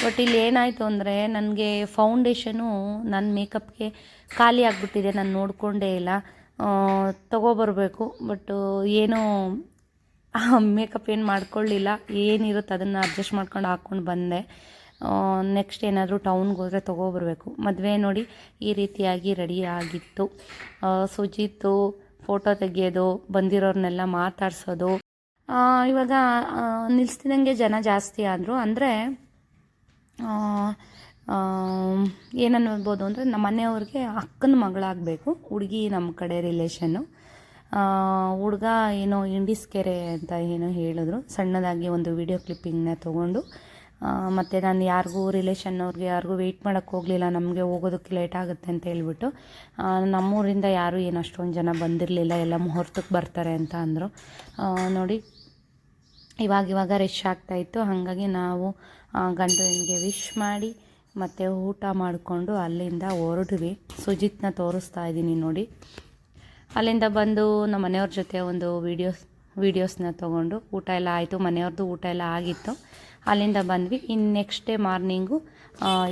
ಬಟ್ ಇಲ್ಲಿ ಏನಾಯಿತು ಅಂದರೆ, ನನಗೆ ಫೌಂಡೇಶನು ನನ್ನ ಮೇಕಪ್ಗೆ ಖಾಲಿ ಆಗಿಬಿಟ್ಟಿದೆ. ನಾನು ನೋಡಿಕೊಂಡೇ ಇಲ್ಲ, ತೊಗೊಬರ್ಬೇಕು. ಬಟ್ ಏನೋ ಮೇಕಪ್ ಏನು ಮಾಡ್ಕೊಳ್ಳಿಲ್ಲ. ಏನಿರುತ್ತೆ ಅದನ್ನು ಅಡ್ಜಸ್ಟ್ ಮಾಡ್ಕೊಂಡು ಹಾಕ್ಕೊಂಡು ಬಂದೆ. ನೆಕ್ಸ್ಟ್ ಏನಾದರೂ ಟೌನ್ಗೆ ಹೋದರೆ ತೊಗೊಬರ್ಬೇಕು. ಮದುವೆ ನೋಡಿ ಈ ರೀತಿಯಾಗಿ ರೆಡಿ ಆಗಿತ್ತು. ಸುಜಿತ್ತು ಫೋಟೋ ತೆಗಿಯೋದು, ಬಂದಿರೋರನ್ನೆಲ್ಲ ಮಾತಾಡ್ಸೋದು. ಇವಾಗ ನಿಲ್ಲಿಸ್ತಿದ್ದಂಗೆ ಜನ ಜಾಸ್ತಿ ಆದರು. ಅಂದರೆ ಏನನ್ಬೋದು ಅಂದರೆ, ನಮ್ಮ ಮನೆಯವ್ರಿಗೆ ಅಕ್ಕನ ಮಗಳಾಗಬೇಕು ಹುಡುಗಿ, ನಮ್ಮ ಕಡೆ ರಿಲೇಷನ್ನು. ಹುಡುಗ ಏನೋ ಇಂಡಿಸ್ಕೆರೆ ಅಂತ ಏನೋ ಹೇಳಿದ್ರು. ಸಣ್ಣದಾಗಿ ಒಂದು ವಿಡಿಯೋ ಕ್ಲಿಪ್ಪಿಂಗ್ನ ತೊಗೊಂಡು ಮತ್ತು ನಾನು ಯಾರಿಗೂ ರಿಲೇಷನ್ನವ್ರಿಗೆ ಯಾರಿಗೂ ವೆಯ್ಟ್ ಮಾಡೋಕ್ಕೆ ಹೋಗಲಿಲ್ಲ, ನಮಗೆ ಹೋಗೋದಕ್ಕೆ ಲೇಟ್ ಆಗುತ್ತೆ ಅಂತ ಹೇಳ್ಬಿಟ್ಟು. ನಮ್ಮೂರಿಂದ ಯಾರೂ ಏನು ಅಷ್ಟೊಂದು ಜನ ಬಂದಿರಲಿಲ್ಲ, ಎಲ್ಲ ಮುಹೂರ್ತಕ್ಕೆ ಬರ್ತಾರೆ ಅಂತ ಅಂದರು. ನೋಡಿ ಇವಾಗ ರಶ್ ಆಗ್ತಾಯಿತ್ತು. ಹಾಗಾಗಿ ನಾವು ಗಂಡು ಹೆಣ್ಣಿಗೆ ವಿಶ್ ಮಾಡಿ ಮತ್ತು ಊಟ ಮಾಡಿಕೊಂಡು ಅಲ್ಲಿಂದ ಹೊರಟ್ವಿ. ಸುಜಿತ್ನ ತೋರಿಸ್ತಾ ಇದ್ದೀನಿ ನೋಡಿ. ಅಲ್ಲಿಂದ ಬಂದು ನಮ್ಮ ಮನೆಯವ್ರ ಜೊತೆ ಒಂದು ವೀಡಿಯೋಸ್ನ ತೊಗೊಂಡು ಊಟ ಎಲ್ಲ ಆಯಿತು. ಮನೆಯವ್ರದ್ದು ಊಟ ಎಲ್ಲ ಆಗಿತ್ತು. ಅಲ್ಲಿಂದ ಬಂದ್ವಿ. ಇನ್ನು ನೆಕ್ಸ್ಟ್ ಡೇ ಮಾರ್ನಿಂಗು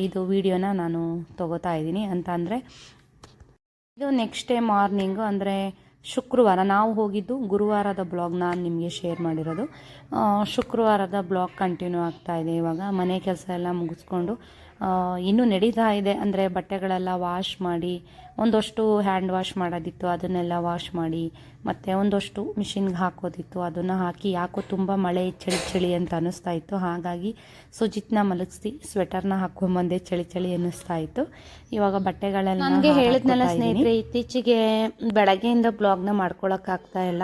ಇದು ವೀಡಿಯೋನ ನಾನು ತೊಗೋತಾ ಇದ್ದೀನಿ. ಅಂತ ಅಂದರೆ ಇದು ನೆಕ್ಸ್ಟ್ ಡೇ ಮಾರ್ನಿಂಗು ಅಂದರೆ ಶುಕ್ರವಾರ. ನಾವು ಹೋಗಿದ್ದು ಗುರುವಾರದ ಬ್ಲಾಗ್ ನಾನು ನಿಮಗೆ ಶೇರ್ ಮಾಡಿರೋದು. ಶುಕ್ರವಾರದ ಬ್ಲಾಗ್ ಕಂಟಿನ್ಯೂ ಆಗ್ತಾಯಿದೆ. ಇವಾಗ ಮನೆ ಕೆಲಸ ಎಲ್ಲ ಮುಗಿಸ್ಕೊಂಡು ಇನ್ನೂ ನಡೀತಾ ಇದೆ. ಅಂದರೆ ಬಟ್ಟೆಗಳೆಲ್ಲ ವಾಶ್ ಮಾಡಿ, ಒಂದಷ್ಟು ಹ್ಯಾಂಡ್ ವಾಶ್ ಮಾಡೋದಿತ್ತು, ಅದನ್ನೆಲ್ಲ ವಾಶ್ ಮಾಡಿ, ಮತ್ತು ಒಂದಷ್ಟು ಮಿಷಿನ್ಗೆ ಹಾಕೋದಿತ್ತು, ಅದನ್ನು ಹಾಕಿ. ಯಾಕೋ ತುಂಬ ಮಳೆ ಚಳಿ ಅಂತ ಅನ್ನಿಸ್ತಾ ಇತ್ತು. ಹಾಗಾಗಿ ಸುಜಿತ್ನ ಮಲಗಿಸಿ ಸ್ವೆಟರ್ನ ಹಾಕ್ಕೊಂಬಂದೆ. ಚಳಿ ಅನ್ನಿಸ್ತಾ ಇತ್ತು. ಇವಾಗ ಬಟ್ಟೆಗಳೆಲ್ಲ ನನಗೆ ಹೇಳಿದ್ನಲ್ಲ ಸ್ನೇಹಿತರೆ, ಇತ್ತೀಚೆಗೆ ಬೆಳಗ್ಗೆಯಿಂದ ಬ್ಲಾಗ್ನ ಮಾಡ್ಕೊಳಕ್ಕಾಗ್ತಾ ಇಲ್ಲ.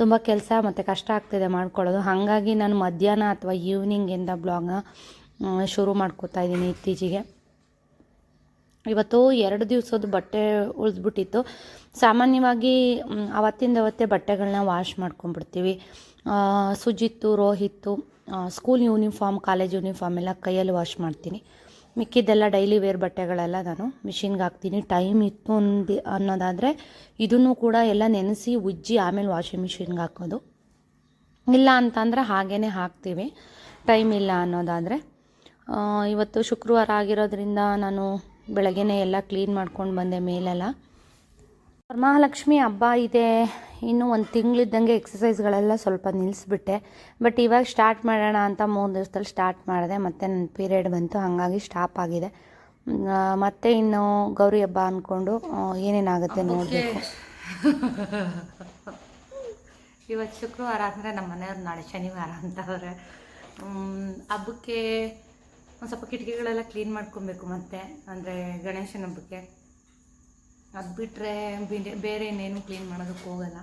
ತುಂಬ ಕೆಲಸ ಮತ್ತು ಕಷ್ಟ ಆಗ್ತಿದೆ ಮಾಡ್ಕೊಳ್ಳೋದು. ಹಾಗಾಗಿ ನಾನು ಮಧ್ಯಾಹ್ನ ಅಥವಾ ಈವ್ನಿಂಗಿಂದ ಬ್ಲಾಗ್ನ ಶುರು ಮಾಡ್ಕೋತಾ ಇದ್ದೀನಿ ಇತ್ತೀಚೆಗೆ. ಇವತ್ತು 2 ದಿವಸದ ಬಟ್ಟೆ ಉಳಿದ್ಬಿಟ್ಟಿತ್ತು. ಸಾಮಾನ್ಯವಾಗಿ ಅವತ್ತೇ ಬಟ್ಟೆಗಳನ್ನ ವಾಶ್ ಮಾಡ್ಕೊಂಡ್ಬಿಡ್ತೀವಿ. Sujith, Rohith school uniform, college uniform ಎಲ್ಲ ಕೈಯಲ್ಲಿ ವಾಶ್ ಮಾಡ್ತೀನಿ. ಮಿಕ್ಕಿದ್ದೆಲ್ಲ ಡೈಲಿ ವೇರ್ ಬಟ್ಟೆಗಳೆಲ್ಲ ನಾನು ಮಿಷಿನ್ಗೆ ಹಾಕ್ತೀನಿ. ಟೈಮ್ ಇತ್ತು ಅನ್ನೋದಾದರೆ ಇದನ್ನು ಕೂಡ ಎಲ್ಲ ನೆನೆಸಿ ಉಜ್ಜಿ ಆಮೇಲೆ ವಾಷಿಂಗ್ ಮಿಷಿನ್ಗೆ ಹಾಕೋದು. ಇಲ್ಲ ಅಂತಂದರೆ ಹಾಗೇ ಹಾಕ್ತೀವಿ, ಟೈಮ್ ಇಲ್ಲ ಅನ್ನೋದಾದರೆ. ಇವತ್ತು ಶುಕ್ರವಾರ ಆಗಿರೋದ್ರಿಂದ ನಾನು ಬೆಳಗ್ಗೆನೇ ಎಲ್ಲ ಕ್ಲೀನ್ ಮಾಡ್ಕೊಂಡು ಬಂದೆ ಮೇಲೆಲ್ಲ. ವರಮಹಾಲಕ್ಷ್ಮಿ ಹಬ್ಬ ಇದೆ, ಇನ್ನೂ 1 ತಿಂಗಳಿದ್ದಂಗೆ ಎಕ್ಸಸೈಸ್ಗಳೆಲ್ಲ ಸ್ವಲ್ಪ ನಿಲ್ಲಿಸ್ಬಿಟ್ಟೆ. ಬಟ್ ಇವಾಗ ಸ್ಟಾರ್ಟ್ ಮಾಡೋಣ ಅಂತ 3 ದಿವಸದಲ್ಲಿ ಸ್ಟಾರ್ಟ್ ಮಾಡಿದೆ. ಮತ್ತು ನನ್ನ ಪೀರಿಯಡ್ ಬಂತು, ಹಾಗಾಗಿ ಸ್ಟಾಪ್ ಆಗಿದೆ. ಮತ್ತು ಇನ್ನು ಗೌರಿ ಹಬ್ಬ ಅಂದ್ಕೊಂಡು ಏನೇನಾಗುತ್ತೆ ನೋಡಬೇಕು. ಇವತ್ತು ಶುಕ್ರವಾರ ಅಂದರೆ ನಮ್ಮ ಮನೆಯವ್ರು ನಾಳೆ ಶನಿವಾರ ಅಂತವ್ರೆ. ಹಬ್ಬಕ್ಕೆ ಒಂದು ಸ್ವಲ್ಪ ಕಿಟಕಿಗಳೆಲ್ಲ ಕ್ಲೀನ್ ಮಾಡ್ಕೊಬೇಕು. ಮತ್ತು ಅಂದರೆ ಗಣೇಶನ ಹಬ್ಬಕ್ಕೆ ಅದು ಬಿಟ್ಟರೆ ಬೇರೆ ಇನ್ನೇನು ಕ್ಲೀನ್ ಮಾಡೋದಕ್ಕೆ ಹೋಗಲ್ಲ.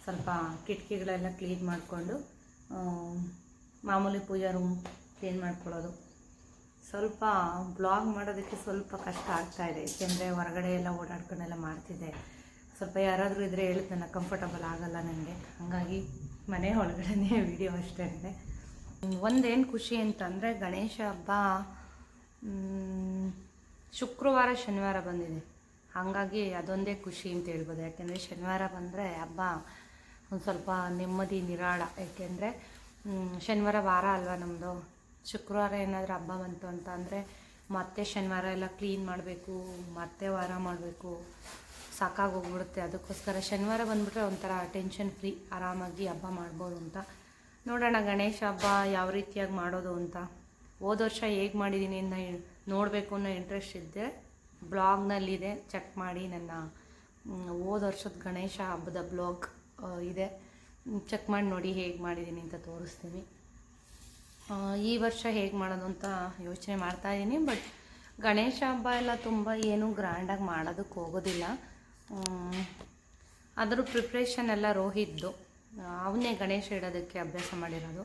ಸ್ವಲ್ಪ ಕಿಟಕಿಗಳೆಲ್ಲ ಕ್ಲೀನ್ ಮಾಡಿಕೊಂಡು ಮಾಮೂಲಿ ಪೂಜಾ ರೂಮ್ ಕ್ಲೀನ್ ಮಾಡ್ಕೊಳ್ಳೋದು. ಸ್ವಲ್ಪ ಬ್ಲಾಗ್ ಮಾಡೋದಕ್ಕೆ ಸ್ವಲ್ಪ ಕಷ್ಟ ಆಗ್ತಾಯಿದೆ, ಏಕೆಂದರೆ ಹೊರಗಡೆ ಎಲ್ಲ ಓಡಾಡ್ಕೊಂಡೆಲ್ಲ ಮಾಡ್ತಿದ್ದೆ. ಸ್ವಲ್ಪ ಯಾರಾದರೂ ಇದ್ದರೆ ಹೇಳಿದ್ದು ನನಗೆ ಕಂಫರ್ಟಬಲ್ ಆಗೋಲ್ಲ ನನಗೆ. ಹಾಗಾಗಿ ಮನೆ ಒಳಗಡೆ ವಿಡಿಯೋ ಅಷ್ಟೇ ಇದೆ. ಒಂದೇನು ಖುಷಿ ಅಂತಂದರೆ ಗಣೇಶ ಹಬ್ಬ ಶುಕ್ರವಾರ ಶನಿವಾರ ಬಂದಿದೆ. ಹಾಗಾಗಿ ಅದೊಂದೇ ಖುಷಿ ಅಂತ ಹೇಳ್ಬೋದು. ಯಾಕೆಂದರೆ ಶನಿವಾರ ಬಂದರೆ ಹಬ್ಬ ಒಂದು ಸ್ವಲ್ಪ ನೆಮ್ಮದಿ ನಿರಾಳ. ಯಾಕೆಂದರೆ ಶನಿವಾರ ವಾರ ಅಲ್ವಾ ನಮ್ಮದು. ಶುಕ್ರವಾರ ಏನಾದರೂ ಹಬ್ಬ ಬಂತು ಅಂತ ಅಂದರೆ ಮತ್ತೆ ಶನಿವಾರ ಎಲ್ಲ ಕ್ಲೀನ್ ಮಾಡಬೇಕು, ಮತ್ತೆ ವಾರ ಮಾಡಬೇಕು, ಸಾಕಾಗೋಗ್ಬಿಡುತ್ತೆ. ಅದಕ್ಕೋಸ್ಕರ ಶನಿವಾರ ಬಂದುಬಿಟ್ರೆ ಒಂಥರ ಟೆನ್ಷನ್ ಫ್ರೀ, ಆರಾಮಾಗಿ ಹಬ್ಬ ಮಾಡ್ಬೋದು ಅಂತ. ನೋಡೋಣ ಗಣೇಶ ಹಬ್ಬ ಯಾವ ರೀತಿಯಾಗಿ ಮಾಡೋದು ಅಂತ. ಹೋದ ವರ್ಷ ಹೇಗೆ ಮಾಡಿದ್ದೀನಿ ಅಂತ ನೋಡಬೇಕು ಅನ್ನೋ ಇಂಟ್ರೆಸ್ಟ್ ಇದ್ದರೆ ಬ್ಲಾಗ್ನಲ್ಲಿದೆ, ಚೆಕ್ ಮಾಡಿ. ನನ್ನ ಹೋದ ವರ್ಷದ ಗಣೇಶ ಹಬ್ಬದ ಬ್ಲಾಗ್ ಇದೆ, ಚೆಕ್ ಮಾಡಿ ನೋಡಿ ಹೇಗೆ ಮಾಡಿದ್ದೀನಿ ಅಂತ ತೋರಿಸ್ತೀನಿ. ಈ ವರ್ಷ ಹೇಗೆ ಮಾಡೋದು ಅಂತ ಯೋಚನೆ ಮಾಡ್ತಾಯಿದ್ದೀನಿ. ಬಟ್ ಗಣೇಶ ಹಬ್ಬ ಎಲ್ಲ ತುಂಬ ಏನು ಗ್ರ್ಯಾಂಡಾಗಿ ಮಾಡೋದಕ್ಕೆ ಹೋಗೋದಿಲ್ಲ. ಅದ್ರ ಪ್ರಿಪ್ರೇಷನ್ ಎಲ್ಲ ರೋಹಿದ್ದು, ಅವನ್ನೇ ಗಣೇಶ ಇಡೋದಕ್ಕೆ ಅಭ್ಯಾಸ ಮಾಡಿರೋದು.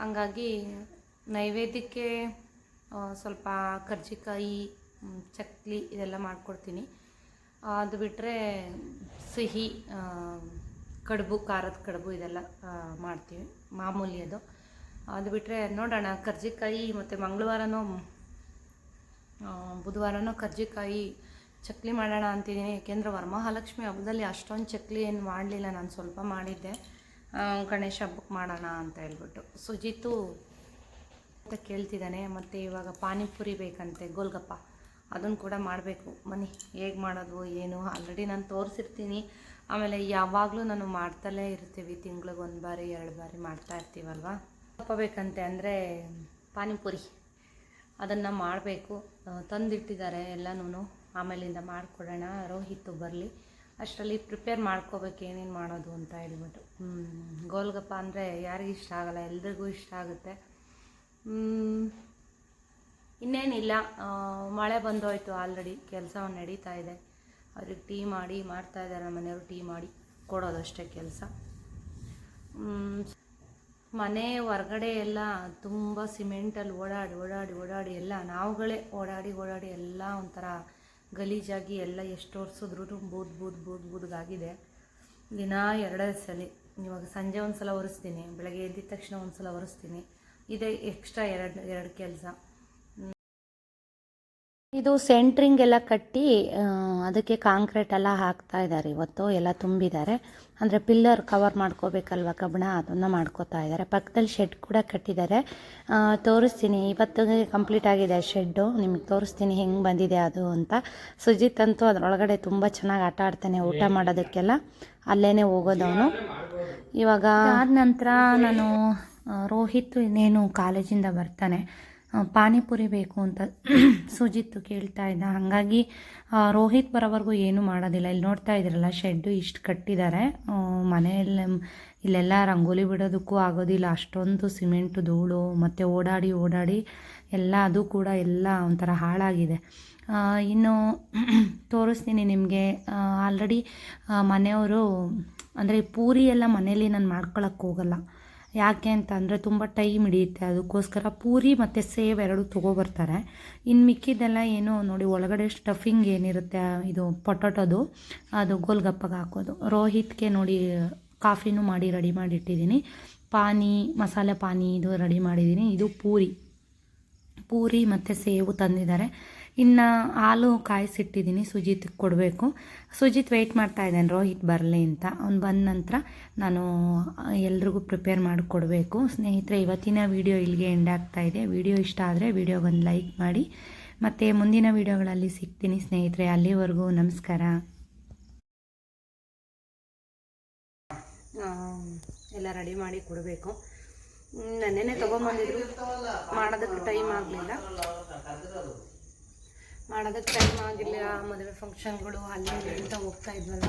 ಹಂಗಾಗಿ ನೈವೇದ್ಯಕ್ಕೆ ಸ್ವಲ್ಪ ಕರ್ಜಿಕಾಯಿ, ಚಕ್ಲಿ ಇದೆಲ್ಲ ಮಾಡಿಕೊಡ್ತೀನಿ. ಅದು ಬಿಟ್ಟರೆ ಸಿಹಿ, ಕಡುಬು, ಖಾರದ ಕಡುಬು ಇದೆಲ್ಲ ಮಾಡ್ತೀವಿ, ಮಾಮೂಲಿ ಅದು. ಅದು ಬಿಟ್ಟರೆ ನೋಡೋಣ, ಕರ್ಜಿಕಾಯಿ ಮತ್ತು ಮಂಗಳವಾರನೋ ಬುಧವಾರನೋ ಕರ್ಜಿಕಾಯಿ ಚಕ್ಲಿ ಮಾಡೋಣ ಅಂತಿದ್ದೀನಿ. ಏಕೆಂದರೆ ವರಮಹಾಲಕ್ಷ್ಮಿ ಹಬ್ಬದಲ್ಲಿ ಅಷ್ಟೊಂದು ಚಕ್ಲಿ ಏನು ಮಾಡಲಿಲ್ಲ, ನಾನು ಸ್ವಲ್ಪ ಮಾಡಿದ್ದೆ. ಗಣೇಶ ಹಬ್ಬಕ್ಕೆ ಮಾಡೋಣ ಅಂತ ಹೇಳ್ಬಿಟ್ಟು ಸುಜಿತು ಅಂತ ಕೇಳ್ತಿದ್ದಾನೆ. ಮತ್ತು ಇವಾಗ ಪಾನಿಪುರಿ ಬೇಕಂತೆ, ಗೋಲ್ಗಪ್ಪ, ಅದನ್ನು ಕೂಡ ಮಾಡಬೇಕು. ಬನ್ನಿ ಹೇಗೆ ಮಾಡೋದು ಏನು ಆಲ್ರೆಡಿ ನಾನು ತೋರಿಸಿರ್ತೀನಿ. ಆಮೇಲೆ ಯಾವಾಗಲೂ ನಾನು ಮಾಡ್ತಲೇ ಇರ್ತೀವಿ, ತಿಂಗ್ಳಿಗೆ 1 ಬಾರಿ 2 ಬಾರಿ ಮಾಡ್ತಾ ಇರ್ತೀವಲ್ವ. ಬೇಕಂತೆ ಅಂದರೆ ಪಾನಿಪುರಿ ಅದನ್ನು ಮಾಡಬೇಕು. ತಂದಿಟ್ಟಿದ್ದಾರೆ ಎಲ್ಲನೂ, ಆಮೇಲಿಂದ ಮಾಡಿಕೊಡೋಣ. ರೋಹಿತ್ತು ಬರಲಿ ಅಷ್ಟರಲ್ಲಿ ಪ್ರಿಪೇರ್ ಮಾಡ್ಕೋಬೇಕು ಏನೇನು ಮಾಡೋದು ಅಂತ ಹೇಳ್ಬಿಟ್ಟು. ಗೋಲ್ಗಪ್ಪ ಅಂದರೆ ಯಾರಿಗೂ ಇಷ್ಟ ಆಗಲ್ಲ, ಎಲ್ರಿಗೂ ಇಷ್ಟ ಆಗುತ್ತೆ. ಇನ್ನೇನಿಲ್ಲ, ಮಳೆ ಬಂದೋಯ್ತು, ಆಲ್ರೆಡಿ ಕೆಲಸ ನಡೀತಾ ಇದೆ. ಅವ್ರಿಗೆ ಟೀ ಮಾಡಿ ಮಾಡ್ತಾಯಿದ್ದಾರೆ ನಮ್ಮ ಮನೆಯವರು, ಟೀ ಮಾಡಿ ಕೊಡೋದಷ್ಟೇ ಕೆಲಸ. ಮನೆ ಹೊರಗಡೆ ಎಲ್ಲ ತುಂಬ ಸಿಮೆಂಟಲ್ಲಿ ಓಡಾಡಿ ಎಲ್ಲ ನಾವುಗಳೇ ಓಡಾಡಿ ಎಲ್ಲ ಒಂಥರ ಗಲೀಜಾಗಿ ಎಲ್ಲ ಎಷ್ಟು ಒರೆಸಿದ್ರು ಬೂದ್ಗಾಗಿದೆ. ದಿನ 2 ಸಲ, ಇವಾಗ ಸಂಜೆ ಒಂದು ಸಲ ಒರೆಸ್ತೀನಿ, ಬೆಳಗ್ಗೆ ಎದ್ದಿದ ತಕ್ಷಣ ಒಂದು ಸಲ ಒರೆಸ್ತೀನಿ. ಇದೇ ಎಕ್ಸ್ಟ್ರಾ ಎರಡು ಕೆಲಸ. ಇದು ಸೆಂಟ್ರಿಂಗ್ ಎಲ್ಲ ಕಟ್ಟಿ ಅದಕ್ಕೆ ಕಾಂಕ್ರೀಟ್ ಎಲ್ಲ ಹಾಕ್ತಾ ಇದ್ದಾರೆ. ಇವತ್ತು ಎಲ್ಲ ತುಂಬಿದ್ದಾರೆ. ಅಂದರೆ ಪಿಲ್ಲರ್ ಕವರ್ ಮಾಡ್ಕೋಬೇಕಲ್ವ ಕಬ್ಬಣ, ಅದನ್ನು ಮಾಡ್ಕೋತಾ ಇದ್ದಾರೆ. ಪಕ್ಕದಲ್ಲಿ ಶೆಡ್ ಕೂಡ ಕಟ್ಟಿದ್ದಾರೆ. ತೋರಿಸ್ತೀನಿ, ಇವತ್ತಿಗೆ ಕಂಪ್ಲೀಟ್ ಆಗಿದೆ ಶೆಡ್ಡು. ನಿಮಗೆ ತೋರಿಸ್ತೀನಿ ಹೆಂಗೆ ಬಂದಿದೆ ಅದು ಅಂತ. ಸುಜಿತ್ ಅಂತೂ ಅದರೊಳಗಡೆ ತುಂಬ ಚೆನ್ನಾಗಿ ಆಟ ಆಡ್ತಾನೆ. ಊಟ ಮಾಡೋದಕ್ಕೆಲ್ಲ ಅಲ್ಲೇ ಹೋಗೋದವನು. ಇವಾಗ ಆದ ನಂತರ ನಾನು ರೋಹಿತ್ ಇನ್ನೇನು ಕಾಲೇಜಿಂದ ಬರ್ತಾನೆ, ಪಾನಿಪುರಿ ಬೇಕು ಅಂತ ಸುಜಿತ್ತು ಕೇಳ್ತಾ ಇದ್ದ. ಹಾಗಾಗಿ ರೋಹಿತ್ ಬರೋವರೆಗೂ ಏನೂ ಮಾಡೋದಿಲ್ಲ. ಇಲ್ಲಿ ನೋಡ್ತಾ ಇದ್ದೀರಲ್ಲ, ಶೆಡ್ಡು ಇಷ್ಟು ಕಟ್ಟಿದ್ದಾರೆ. ಮನೆಯಲ್ಲಿ ಇಲ್ಲೆಲ್ಲ ರಂಗೋಲಿ ಬಿಡೋದಕ್ಕೂ ಆಗೋದಿಲ್ಲ, ಅಷ್ಟೊಂದು ಸಿಮೆಂಟು ಧೂಳು ಮತ್ತು ಓಡಾಡಿ ಎಲ್ಲ ಅದು ಕೂಡ ಎಲ್ಲ ಒಂಥರ ಹಾಳಾಗಿದೆ. ಇನ್ನು ತೋರಿಸ್ತೀನಿ ನಿಮಗೆ. ಆಲ್ರೆಡಿ ಮನೆಯವರು ಅಂದರೆ ಪೂರಿ ಎಲ್ಲ ಮನೇಲಿ ನಾನು ಮಾಡ್ಕೊಳಕ್ಕೆ ಹೋಗಲ್ಲ. ಯಾಕೆ ಅಂತ ಅಂದರೆ ತುಂಬ ಟೈಮ್ ಹಿಡಿಯುತ್ತೆ. ಅದಕ್ಕೋಸ್ಕರ ಪೂರಿ ಮತ್ತು ಸೇವ್ 2 ತೊಗೊಬರ್ತಾರೆ. ಇನ್ನು ಮಿಕ್ಕಿದ್ದೆಲ್ಲ ಏನು ನೋಡಿ, ಒಳಗಡೆ ಸ್ಟಫಿಂಗ್ ಏನಿರುತ್ತೆ ಇದು ಪೊಟೊಟೊದು, ಅದು ಗೋಲ್ಗಪ್ಪಗೆ ಹಾಕೋದು. ರೋಹಿತ್ಗೆ ನೋಡಿ ಕಾಫಿನೂ ಮಾಡಿ ರೆಡಿ ಮಾಡಿ ಇಟ್ಟಿದ್ದೀನಿ. ಮಸಾಲೆ ಪಾನಿ ಇದು ರೆಡಿ ಮಾಡಿದ್ದೀನಿ. ಇದು ಪೂರಿ ಮತ್ತು ಸೇವು ತಂದಿದ್ದಾರೆ. ಇನ್ನು ಹಾಲು ಕಾಯಿಸಿಟ್ಟಿದ್ದೀನಿ, ಸುಜಿತ್ ಕೊಡಬೇಕು. ಸುಜಿತ್ ವೆಯ್ಟ್ ಮಾಡ್ತಾ ಇದ್ದಾನೆ ರೋಹಿತ್ ಬರಲಿ ಅಂತ. ಅವ್ನು ಬಂದ ನಂತರ ನಾನು ಎಲ್ರಿಗೂ ಪ್ರಿಪೇರ್ ಮಾಡಿ ಕೊಡಬೇಕು. ಸ್ನೇಹಿತರೆ, ಇವತ್ತಿನ ವಿಡಿಯೋ ಇಲ್ಲಿಗೆ ಎಂಡ್ ಆಗ್ತಾಯಿದೆ. ವಿಡಿಯೋ ಇಷ್ಟ ಆದರೆ ವಿಡಿಯೋಗೊಂದು ಲೈಕ್ ಮಾಡಿ. ಮತ್ತು ಮುಂದಿನ ವಿಡಿಯೋಗಳಲ್ಲಿ ಸಿಗ್ತೀನಿ ಸ್ನೇಹಿತರೆ. ಅಲ್ಲಿವರೆಗೂ ನಮಸ್ಕಾರ. ಎಲ್ಲ ರೆಡಿ ಮಾಡಿ ಕೊಡಬೇಕು. ನೆನ್ನೆನೇ ತೊಗೊಂಬಂದಿದ್ರು, ಮಾಡೋದಕ್ಕೆ ಟೈಮ್ ಆಗಲಿಲ್ಲ. ಮದುವೆ ಫಂಕ್ಷನ್ಗಳು ಅಲ್ಲಿ ಅಂತ ಹೋಗ್ತಾ ಇದ್ವಲ್ಲ,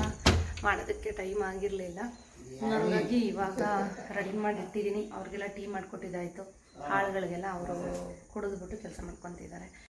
ಮಾಡೋದಕ್ಕೆ ಟೈಮ್ ಆಗಿರಲಿಲ್ಲ. ಹಾಗಾಗಿ ಇವಾಗ ರೆಡಿ ಮಾಡಿ ಇಟ್ಟಿದ್ದೀನಿ. ಅವ್ರಿಗೆಲ್ಲ ಟೀ ಮಾಡಿಕೊಟ್ಟಿದ್ದಾಯಿತು. ಆಳುಗಳಿಗೆಲ್ಲ ಅವರು ಕುಡಿದ್ಬಿಟ್ಟು ಕೆಲಸ ಮಾಡ್ಕೊತಿದ್ದಾರೆ.